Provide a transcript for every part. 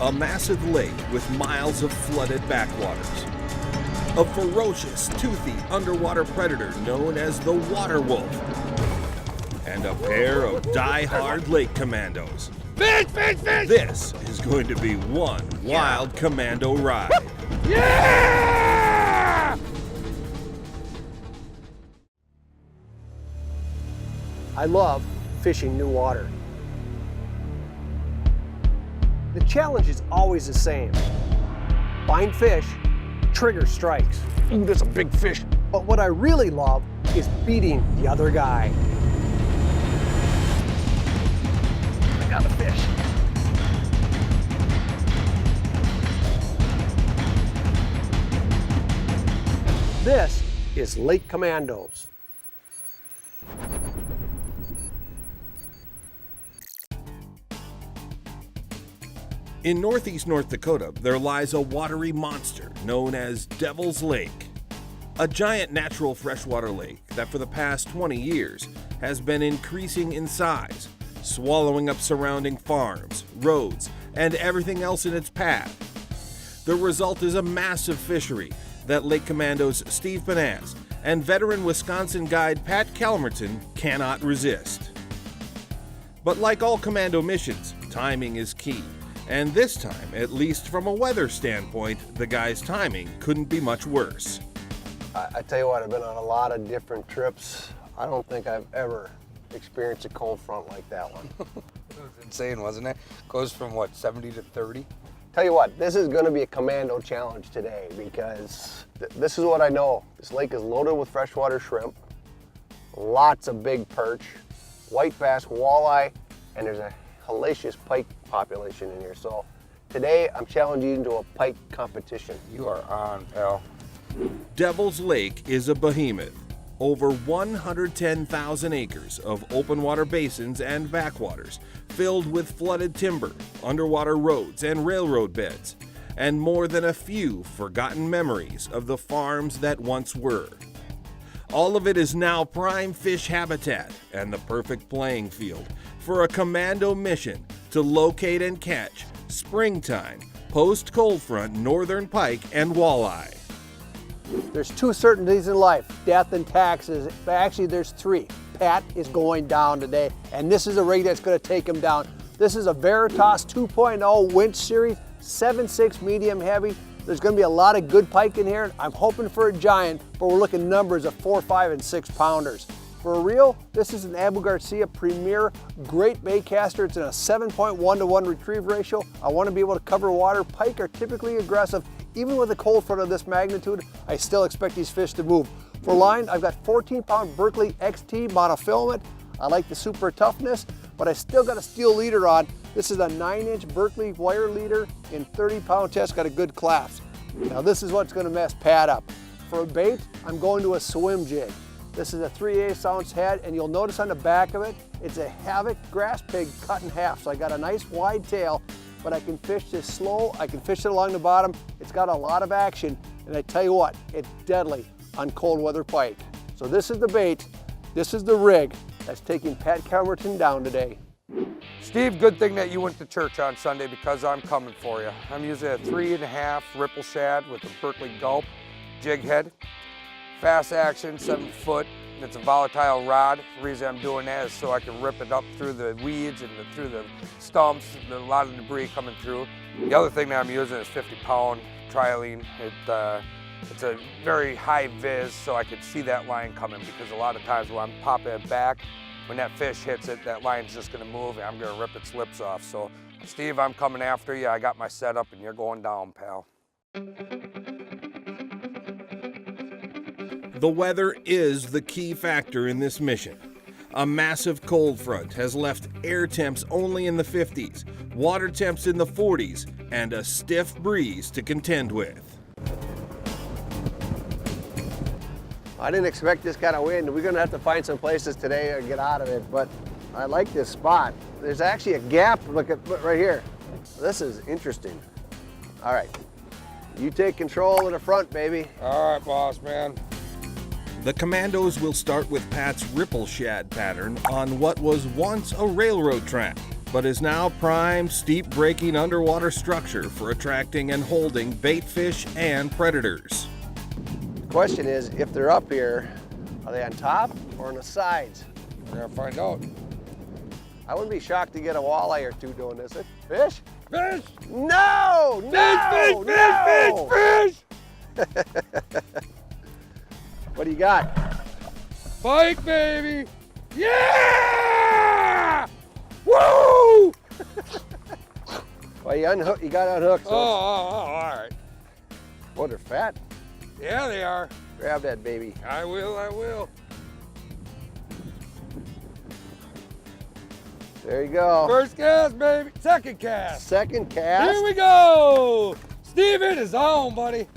A massive lake with miles of flooded backwaters. A ferocious, toothy underwater predator known as the water wolf. And a pair of die-hard lake commandos. Fish, fish, fish! This is going to be one wild commando ride. Yeah! I love fishing new water. The challenge is always the same. Find fish, trigger strikes. Ooh, that's a big fish. But what I really love is beating the other guy. I got a fish. This is Lake Commandos. In northeast North Dakota, there lies a watery monster known as Devil's Lake. A giant natural freshwater lake that for the past 20 years has been increasing in size, swallowing up surrounding farms, roads, and everything else in its path. The result is a massive fishery that Lake Commandos Steve Pennaz and veteran Wisconsin guide Pat Kalmerton cannot resist. But like all commando missions, timing is key. And this time, at least from a weather standpoint, the guy's timing couldn't be much worse. I tell you what, I've been on a lot of different trips. I don't think I've ever experienced a cold front like that one. It was insane, wasn't it? Goes from what, 70 to 30? Tell you what, this is going to be a commando challenge today because this is what I know. This lake is loaded with freshwater shrimp, lots of big perch, white bass, walleye, and there's a hellacious pike population in here. So today I'm challenging you to a pike competition. You are on, pal. Devil's Lake is a behemoth. Over 110,000 acres of open water basins and backwaters filled with flooded timber, underwater roads and railroad beds, and more than a few forgotten memories of the farms that once were. All of it is now prime fish habitat and the perfect playing field for a commando mission to locate and catch springtime, post-cold front northern pike and walleye. There's two certainties in life, death and taxes. But actually there's three. Pat is going down today, and this is a rig that's going to take him down. This is a Veritas 2.0 winch series, 7.6 medium heavy. There's going to be a lot of good pike in here. I'm hoping for a giant, but we're looking numbers of 4, 5, and 6 pounders. For a reel, this is an Abu Garcia Premier Great Bay Caster. It's in a 7.1 to 1 retrieve ratio. I want to be able to cover water. Pike are typically aggressive. Even with a cold front of this magnitude, I still expect these fish to move. For line, I've got 14-pound Berkley XT monofilament. I like the super toughness, but I still got a steel leader on. This is a 9-inch Berkley wire leader in 30-pound test, got a good clasp. Now this is what's gonna mess Pat up. For a bait, I'm going to a swim jig. This is a 3/8 ounce head, and you'll notice on the back of it, it's a Havoc grass pig cut in half. So I got a nice wide tail, but I can fish this slow, I can fish it along the bottom. It's got a lot of action, and I tell you what, it's deadly on cold weather pike. So this is the bait, this is the rig that's taking Pat Kalmerton down today. Steve, good thing that you went to church on Sunday because I'm coming for you. I'm using a 3.5 ripple shad with a Berkley Gulp jig head. Fast action, 7 foot. It's a volatile rod. The reason I'm doing that is so I can rip it up through the weeds and through the stumps, a lot of debris coming through. The other thing that I'm using is 50-pound trilene. It's a very high vis, so I can see that line coming, because a lot of times when I'm popping it back, when that fish hits it, that line's just gonna move and I'm gonna rip its lips off. So Steve, I'm coming after you. I got my setup and you're going down, pal. The weather is the key factor in this mission. A massive cold front has left air temps only in the 50s, water temps in the 40s, and a stiff breeze to contend with. I didn't expect this kind of wind. We're gonna have to find some places today to get out of it, but I like this spot. There's actually a gap, look right here. This is interesting. All right, you take control of the front, baby. All right, boss man. The Commandos will start with Pat's ripple shad pattern on what was once a railroad track. but is now prime, steep-breaking underwater structure for attracting and holding bait fish and predators. The question is, if they're up here, are they on top or on the sides? We're gonna find out. I wouldn't be shocked to get a walleye or two doing this. Fish? Fish! No! No! Fish! What do you got? Pike, baby! Yeah! Woo! Well, you got unhooked. So All right. boy, they're fat. Yeah, they are. Grab that baby. I will. There you go. First cast, baby. Second cast. Second cast. Here we go. Steve, it is on, buddy.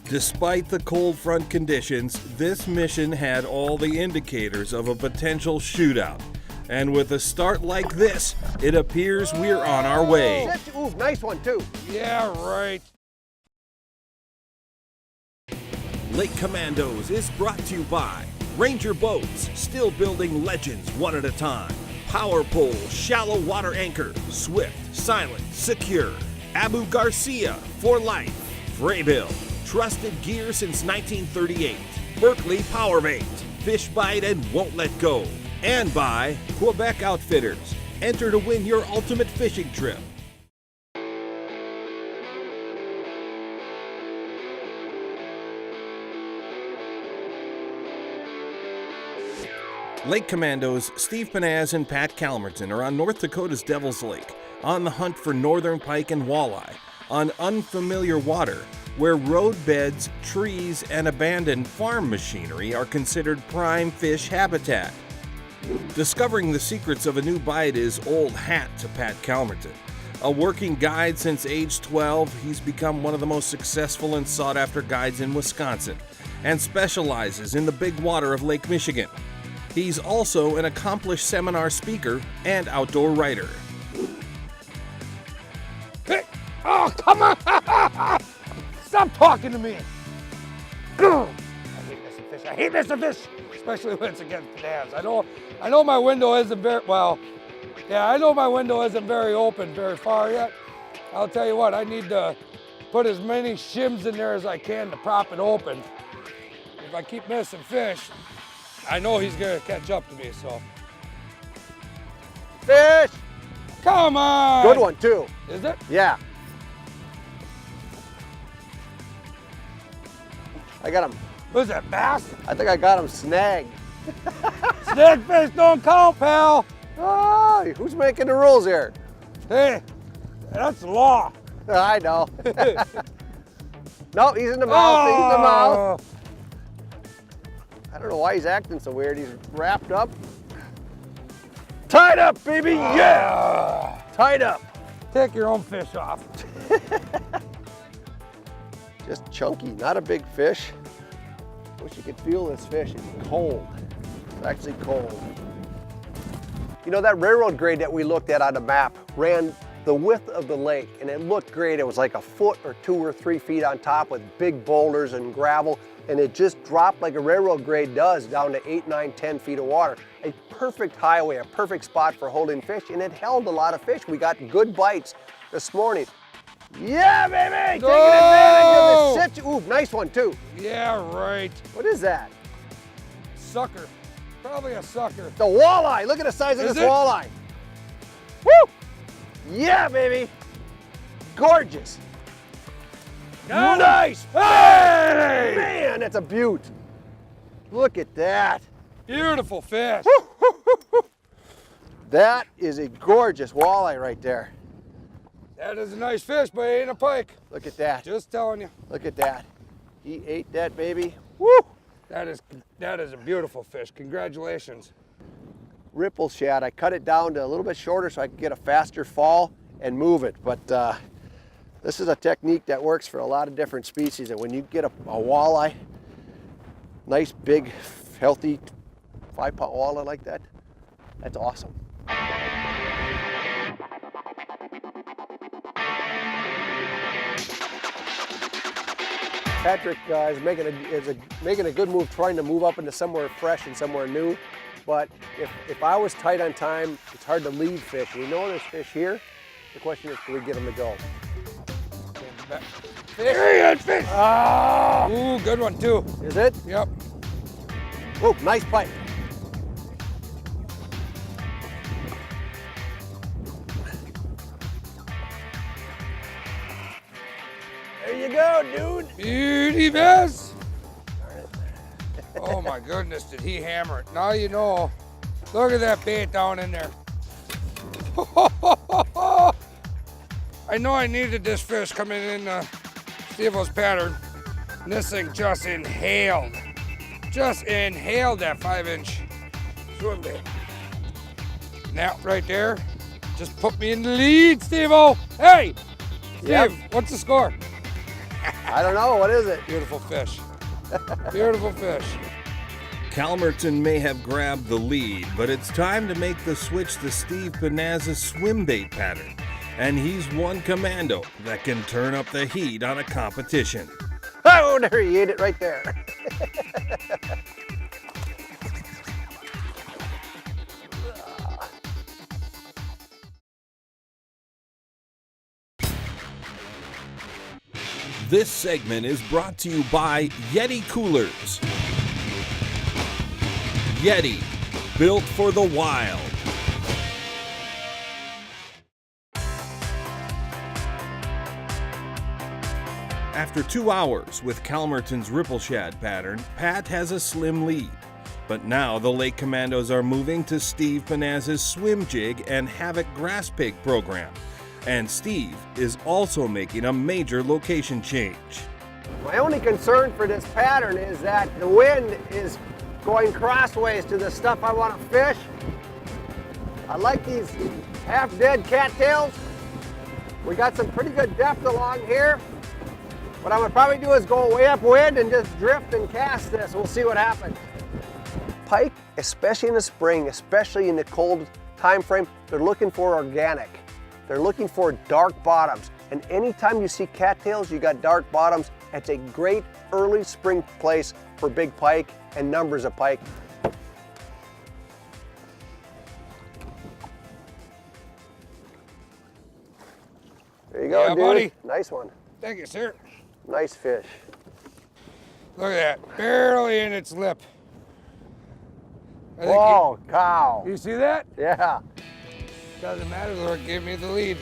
Despite the cold front conditions, this mission had all the indicators of a potential shootout. And with a start like this, it appears we're on our way. Ooh, nice one too. Yeah, right. Lake Commandos is brought to you by Ranger Boats, still building legends one at a time. Power Pole, shallow water anchor, swift, silent, secure. Abu Garcia, for life. Fraybill, trusted gear since 1938. Berkeley Power Bait, fish bite and won't let go. And by Quebec Outfitters, enter to win your ultimate fishing trip. Lake Commandos, Steve Pennaz and Pat Kalmerton are on North Dakota's Devil's Lake, on the hunt for northern pike and walleye, on unfamiliar water, where roadbeds, trees, and abandoned farm machinery are considered prime fish habitat. Discovering the secrets of a new bite is old hat to Pat Kalmerton. A working guide since age 12, he's become one of the most successful and sought-after guides in Wisconsin, and specializes in the big water of Lake Michigan. He's also an accomplished seminar speaker and outdoor writer. Hey. Oh, come on! Stop talking to me! I hate missing fish, especially when it's against Pennaz. I know my window isn't very, well, yeah, I know my window isn't very open very far yet. I'll tell you what, I need to put as many shims in there as I can to prop it open. If I keep missing fish, I know he's gonna catch up to me, so. Fish! Come on! Good one too. Is it? Yeah. I got him. Who's that, bass? I think I got him snagged. Snag fish don't count, pal. Oh, who's making the rules here? Hey, that's the law. I know. No, he's in the mouth. He's in the mouth. I don't know why he's acting so weird. He's wrapped up. Tied up, baby. Yeah. Tied up. Take your own fish off. Just chunky, not a big fish. Wish you could feel this fish. It's cold. It's actually cold. You know, that railroad grade that we looked at on the map ran the width of the lake, and it looked great. It was like a foot or 2 or 3 feet on top with big boulders and gravel, and it just dropped like a railroad grade does down to 8, 9, 10 feet of water. A perfect highway, a perfect spot for holding fish, and it held a lot of fish. We got good bites this morning. Yeah, baby! Taking advantage of the situation. Ooh, nice one too. Yeah, right. What is that? Sucker. Probably a sucker. The walleye. Look at the size of Is this it? walleye. Woo! Yeah, baby. Gorgeous. Nice. Hey! Man, that's a beaut. Look at that. Beautiful fish. That is a gorgeous walleye right there. That is a nice fish, but it ain't a pike. Look at that. Just telling you. Look at that. He ate that baby. Woo! That is a beautiful fish. Congratulations. Ripple shad. I cut it down to a little bit shorter so I could get a faster fall and move it. But this is a technique that works for a lot of different species. And when you get a walleye, nice, big, healthy 5-pound walleye like that, that's awesome. Patrick is making a good move, trying to move up into somewhere fresh and somewhere new. But if I was tight on time, it's hard to lead fish. We know there's fish here. The question is, can we get them to go? Fish! Fish! Ah! Ooh, good one too. Is it? Yep. Oh, nice bite. There you go, dude. Beauty vest. Oh my goodness, did he hammer it? Now you know. Look at that bait down in there. I know I needed this fish coming in Steve-O's pattern. And this thing just inhaled that 5-inch swim bait. And that right there just put me in the lead, Steve-O. Hey, Steve, Yep. What's the score? I don't know, what is it? Beautiful fish. Beautiful fish. Kalmerton may have grabbed the lead, but it's time to make the switch to Steve Pennaz's swim bait pattern. And he's one Commando that can turn up the heat on a competition. Oh, there he ate it right there. This segment is brought to you by Yeti Coolers. Yeti, built for the wild. After 2 hours with Kalmerton's ripple shad pattern, Pat has a slim lead. But now the Lake Commandos are moving to Steve Pennaz's swim jig and Havoc grass pig program. And Steve is also making a major location change. My only concern for this pattern is that the wind is going crossways to the stuff I want to fish. I like these half-dead cattails. We got some pretty good depth along here. What I'm gonna probably do is go way upwind and just drift and cast this. We'll see what happens. Pike, especially in the spring, especially in the cold time frame, they're looking for organic. They're looking for dark bottoms. And anytime you see cattails, you got dark bottoms. It's a great early spring place for big pike and numbers of pike. There you go, Yeah, dude. buddy. Nice one. Thank you, sir. Nice fish. Look at that, barely in its lip. I think Whoa, cow. You see that? Yeah. Doesn't matter, Lord gave me the lead.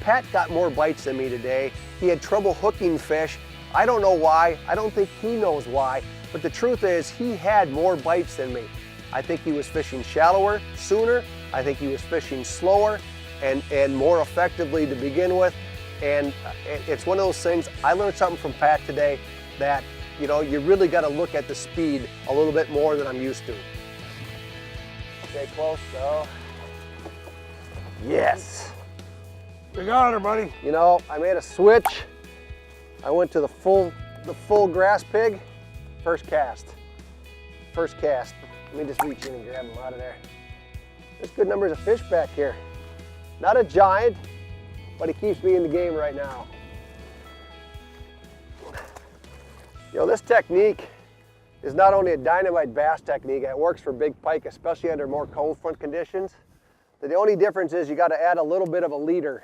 Pat got more bites than me today. He had trouble hooking fish. I don't know why. I don't think he knows why. But the truth is, he had more bites than me. I think he was fishing shallower, sooner. I think he was fishing slower and more effectively to begin with. And it's one of those things, I learned something from Pat today that, you know, you really got to look at the speed a little bit more than I'm used to. Stay close, so. Yes. We got her, buddy. You know, I made a switch. I went to the full grass pig. First cast. First cast. Let me just reach in and grab them out of there. There's good numbers of fish back here. Not a giant, but he keeps me in the game right now. You know, this technique is not only a dynamite bass technique, it works for big pike, especially under more cold front conditions. The only difference is you got to add a little bit of a leader.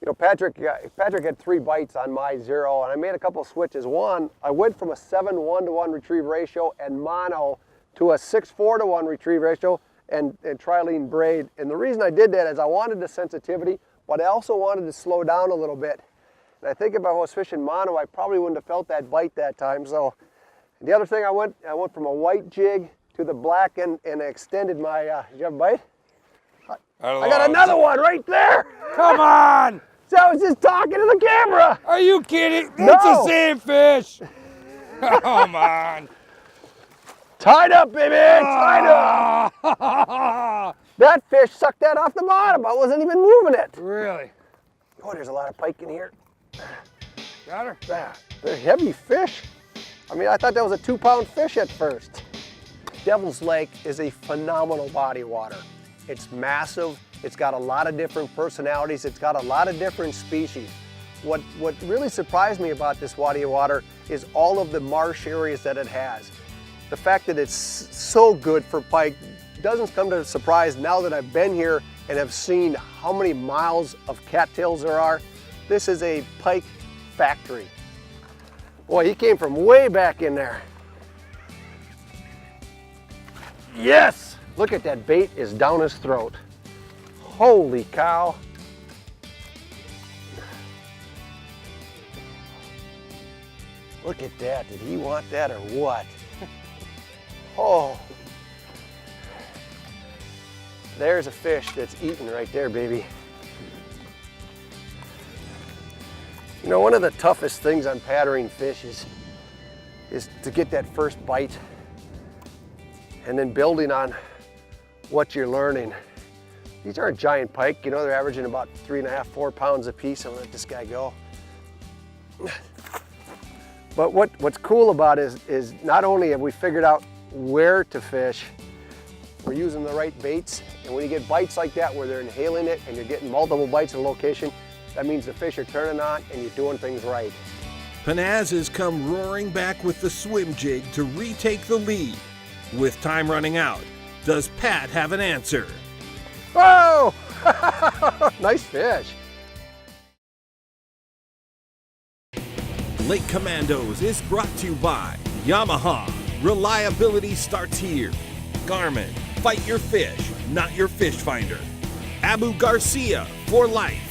You know, Patrick had 3 bites on my 0, and I made a couple of switches. One, I went from a 7:1 retrieve ratio and mono to a 6:4 retrieve ratio and trilene braid. And the reason I did that is I wanted the sensitivity, but I also wanted to slow down a little bit. And I think if I was fishing mono, I probably wouldn't have felt that bite that time. So the other thing, I went from a white jig to the black and extended my, did you have a bite? I got another one right there. Come on! So I was just talking to the camera. Are you kidding? That's No. the same fish. Come on. Tied up, baby, tied up. That fish sucked that off the bottom. I wasn't even moving it. Really? Oh, there's a lot of pike in here. Got her? Ah, they're heavy fish. I mean, I thought that was a 2-pound fish at first. Devil's Lake is a phenomenal body of water. It's massive, It's got a lot of different personalities. It's got a lot of different species. What really surprised me about this body of water is all of the marsh areas that it has. The fact that it's so good for pike doesn't come to a surprise now that I've been here and have seen how many miles of cattails there are. This is a pike factory. Boy, he came from way back in there. Yes! Look at that bait is down his throat. Holy cow. Look at that. Did he want that or what? Oh. There's a fish that's eating right there, baby. You know, one of the toughest things on patterning fish is to get that first bite and then building on what you're learning. These aren't giant pike, you know, they're averaging about 3.5, 4 pounds a piece. I'm gonna let this guy go. But what's cool about it is not only have we figured out where to fish, we're using the right baits, and when you get bites like that where they're inhaling it and you're getting multiple bites in a location, that means the fish are turning on and you're doing things right. Pennaz has come roaring back with the swim jig to retake the lead. With time running out, does Pat have an answer? Oh! Nice fish. Lake Commandos is brought to you by Yamaha. Reliability starts here. Garmin, fight your fish, not your fish finder. Abu Garcia, for life.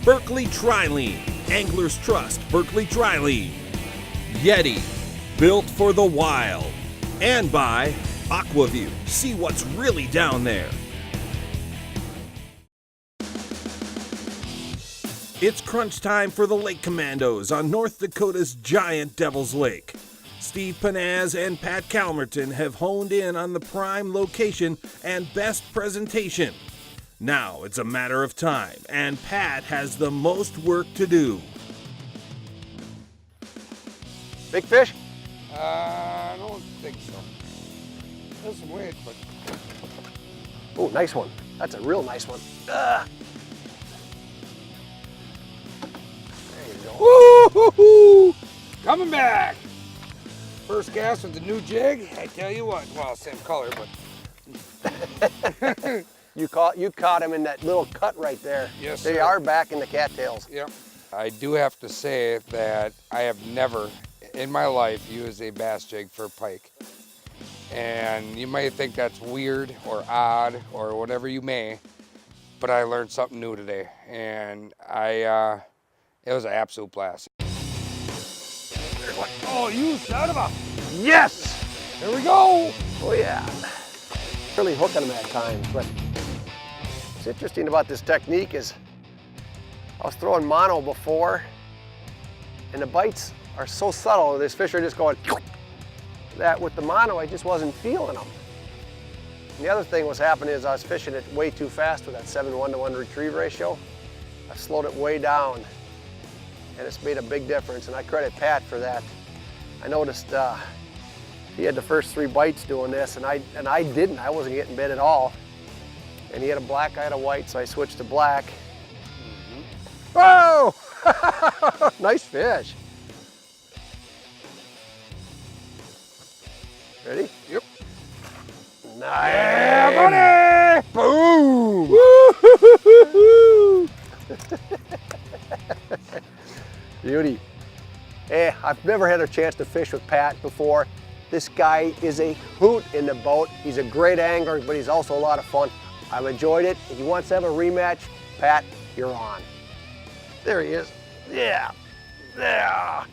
Berkeley Trilene, Anglers Trust Berkeley Trilene. Yeti, built for the wild. And by Aquaview, see what's really down there. It's crunch time for the Lake Commandos on North Dakota's giant Devil's Lake. Steve Pennaz and Pat Kalmerton have honed in on the prime location and best presentation. Now it's a matter of time, and Pat has the most work to do. Big fish? I don't think so. There's some weight, but... Oh, nice one. That's a real nice one. There you go. Woo-hoo-hoo! Coming back! First cast with the new jig. I tell you what, well, same color, but... You caught him in that little cut right there. Yes, They sir. are back in the cattails. Yep. I do have to say that I have never in my life used a bass jig for pike. And you might think that's weird or odd or whatever you may, but I learned something new today, and it was an absolute blast. Oh, you son of a... Yes! There we go! Oh yeah. Really hooking them at times, but what's interesting about this technique is I was throwing mono before, and the bites are so subtle, this fish are just going, that with the mono I just wasn't feeling them. And the other thing was happening is I was fishing it way too fast with that 7:1 retrieve ratio. I slowed it way down, and it's made a big difference, and I credit Pat for that. I noticed he had the first 3 bites doing this, and I didn't. I wasn't getting bit at all. And he had a black, I had a white, so I switched to black. Whoa! Nice fish. Ready? Yep. Nice. Yeah, buddy! Boom! Beauty. Hey, I've never had a chance to fish with Pat before. This guy is a hoot in the boat. He's a great angler, but he's also a lot of fun. I've enjoyed it. If he wants to have a rematch, Pat, you're on. There he is. Yeah. Yeah.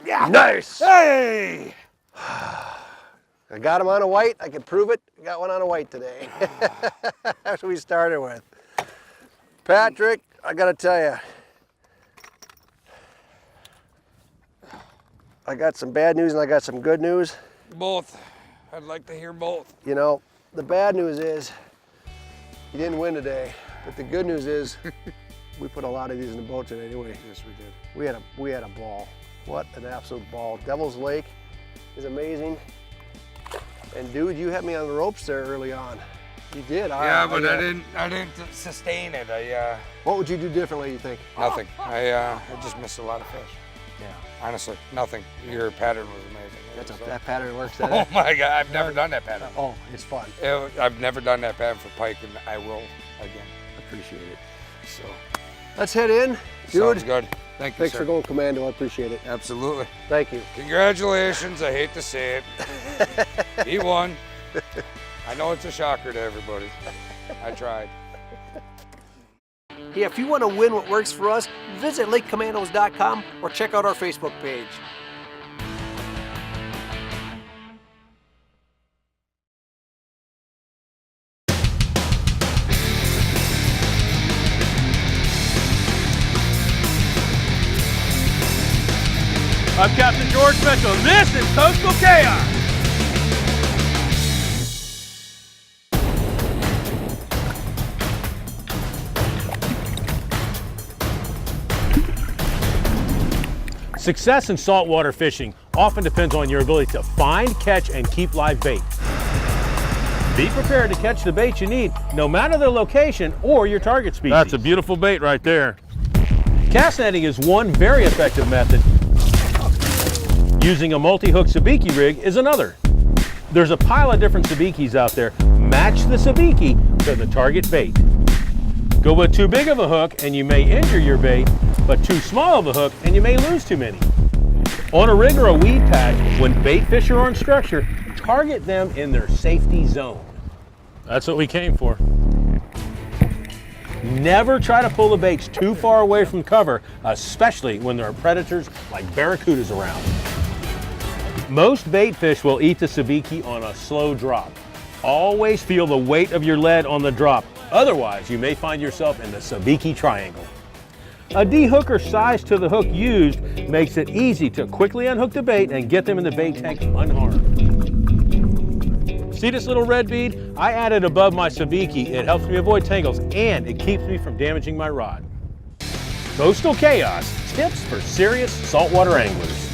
Yeah. Nice. Hey! I got him on a white. I can prove it. I got one on a white today. That's what we started with. Patrick, I got to tell you, I got some bad news and I got some good news. Both. I'd like to hear both. You know, the bad news is you didn't win today, but the good news is we put a lot of these in the boat today, didn't we? Yes, we did. We had a ball. What an absolute ball. Devil's Lake, is amazing. And dude, you had me on the ropes there early on. You did. Yeah, but I didn't sustain it. What would you do differently, you think? Nothing. I just missed a lot of fish. Yeah. Honestly, nothing. Your pattern was amazing. That pattern works. Oh my God, I've never done that pattern. Oh, it's fun. I've never done that pattern for pike, and I will again. Appreciate it. So let's head in, dude. sounds good. Thank you, Thanks sir. for going Commando. I appreciate it. Absolutely. Thank you. Congratulations. I hate to say it. He won. I know it's a shocker to everybody. I tried. Hey, if you want to win what works for us, visit lakecommandos.com or check out our Facebook page. I'm Captain George Mitchell. This is Coastal Chaos. Success in saltwater fishing often depends on your ability to find, catch, and keep live bait. Be prepared to catch the bait you need, no matter the location or your target species. That's a beautiful bait right there. Cast netting is one very effective method. Using a multi-hook sabiki rig is another. There's a pile of different sabikis out there. Match the sabiki to the target bait. Go with too big of a hook and you may injure your bait, but too small of a hook and you may lose too many. On a rig or a weed patch, when bait fish are on structure, target them in their safety zone. That's what we came for. Never try to pull the baits too far away from cover, especially when there are predators like barracudas around. Most bait fish will eat the sabiki on a slow drop. Always feel the weight of your lead on the drop. Otherwise, you may find yourself in the sabiki triangle. A de-hooker size to the hook used makes it easy to quickly unhook the bait and get them in the bait tank unharmed. See this little red bead? I added above my sabiki. It helps me avoid tangles and it keeps me from damaging my rod. Coastal Chaos, tips for serious saltwater anglers.